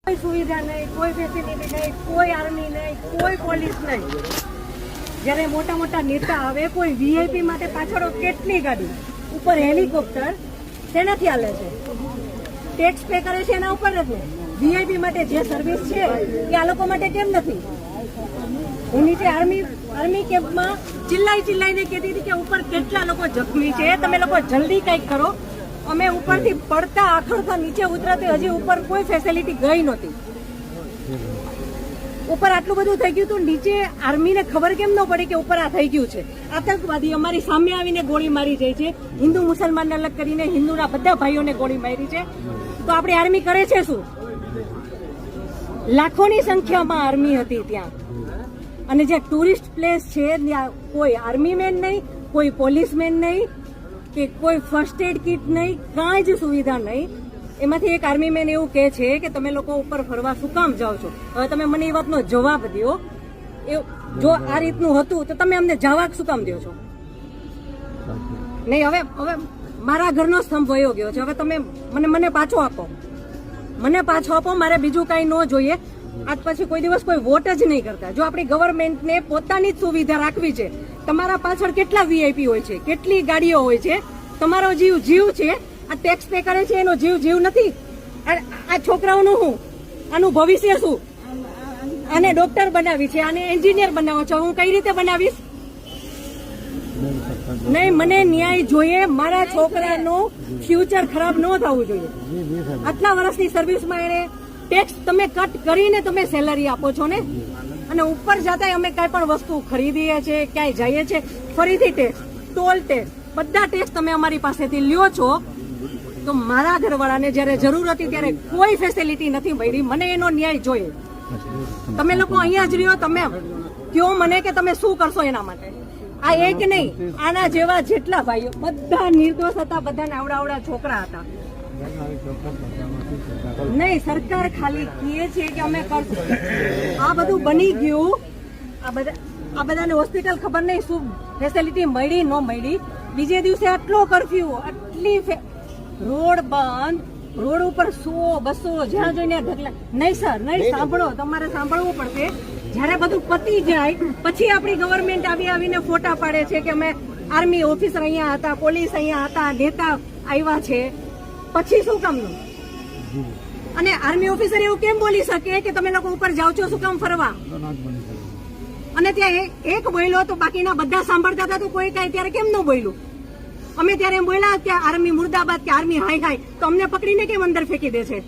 કોઈ સુવિધા નહીં, કોઈ ફેસિલિટી નહીં, કોઈ આર્મી નહીં, કોઈ પોલીસ નહીં. જ્યારે મોટા મોટા નેતા આવે, કોઈ વીઆઈપી માટે પાછળ કેટલી ગાડી, ઉપર હેલિકોપ્ટર શેનાથી હાલે છે? ટેક્સ પે કરે છે એના ઉપર નથી. વીઆઈપી માટે જે સર્વિસ છે એ આ લોકો માટે કેમ નથી? હું નીચે આર્મી કેમ્પમાં ચિલ્લાઈને કહેતી હતી કે ઉપર કેટલા લોકો જખમી છે, તમે લોકો જલ્દી કંઈક કરો. અમે ઉપરથી પડતા આખડતા નીચે ઉતરાતે હજી ઉપર કોઈ ફેસિલિટી ગઈ નહોતી. ઉપર આટલું બધું થઈ ગયું હતું, નીચે આર્મીને ખબર કેમ ન પડી કે ઉપર આ થઈ ગયું છે? આતંકવાદી અમારી સામે આવીને ગોળી મારી જાય છે. હિન્દુ મુસલમાનને અલગ કરીને હિન્દુના બધા ભાઈઓને ગોળી મારી છે. તો આપણી આર્મી કરે છે શું? લાખોની સંખ્યામાં આર્મી હતી ત્યાં. અને જે ટુરિસ્ટ પ્લેસ છે ત્યાં કોઈ આર્મી મેન નહીં, કોઈ પોલીસમેન નહીં, કે કોઈ ફર્સ્ટ એડ કિટ નહીં, કાંઈ જ સુવિધા નહીં. એમાંથી એક આર્મી મેન એવું કહે છે કે તમે લોકો ઉપર ફરવા શું કામ જાઓ છો? હવે તમે મને એ વાતનો જવાબ દો. જો આ રીતનું હતું તો તમે અમને જવાબ શું કામ દો છો? નહીં, હવે મારા ઘરનો સ્તંભ વયો ગયો છે. હવે તમે મને પાછો આપો, મારે બીજું કાંઈ ન જોઈએ. આજ પછી કોઈ દિવસ કોઈ વોટ જ નહીં કરતા. જો આપણી ગવર્મેન્ટને પોતાની જ સુવિધા રાખવી છે. તમારા પાછળ કેટલા વીઆઈપી હોય છે, કેટલી ગાડીઓ હોય છે. તમારો જીવ છે. આ ટેક્સ પે કરે છે એનો જીવ નથી. આ છોકરાઓનું શું? આનું ભવિષ્ય શું? આને ડોક્ટર બનાવી છે, આને એન્જિનિયર બનાવો છો. હું કઈ રીતે બનાવીશ? નહીં, મને ન્યાય જોઈએ. મારા છોકરાનું ફ્યુચર ખરાબ ન થવું જોઈએ. આટલા વર્ષની સર્વિસમાં એને ટેક્સ તમે કટ કરીને તમે સેલરી આપો છો ને, અને ઉપર જતા અમે કઈ પણ વસ્તુ ખરીદીએ છીએ, ક્યાંય જઈએ છીએ, ફરીથી ટેક્સ, ટોલ ટેક્સ, બધા ટેક્સ તમે અમારી પાસેથી લ્યો છો. તો મારા ઘરવાળાને જયારે જરૂર હતી ત્યારે કોઈ ફેસિલિટી નથી મળી. મને એનો ન્યાય જોઈએ. તમે લોકો અહીંયા જ રહ્યો, તમે કયો મને કે તમે શું કરશો એના માટે. આ એક નહીં, આના જેવા જેટલા ભાઈઓ બધા નિર્દોષ હતા, બધાને આવડા છોકરા હતા. નહીં, સરકાર ખાલી કહે છે કે અમે કરશું. આ બધું બની ગયું. આ બધાને હોસ્પિટલ ખબર નહીં શું ફેસિલિટી મળી ન મળી. બીજે દિવસે આટલો કરફ્યુ, આટલી રોડ બંધ, રોડ ઉપર 100-200 જ્યાં જોઈને ઢગલા. નહીં સર, નહીં, સાંભળો, તમારે સાંભળવું પડશે. જયારે બધું પતી જાય પછી આપણી ગવર્મેન્ટ આવીને ફોટા પાડે છે કે અમે આર્મી ઓફિસર અહીંયા હતા, પોલીસ અહીંયા હતા, નેતા આવ્યા છે. પછી શું કામનું? અને આર્મી ઓફિસર એવું કેમ બોલી શકે કે તમે લોકો ઉપર જાઓ છો શું કામ ફરવા? અને ત્યાં એક બોલ્યો તો બાકીના બધા સાંભળતા હતા, તો કોઈ કાંઈ ત્યારે કેમ ન બોલ્યું? અમે ત્યારે એમ બોલ્યા કે આર્મી મુર્દાબાદ, કે આર્મી હાય હાય, તો અમને પકડીને કેમ અંદર ફેંકી દે છે?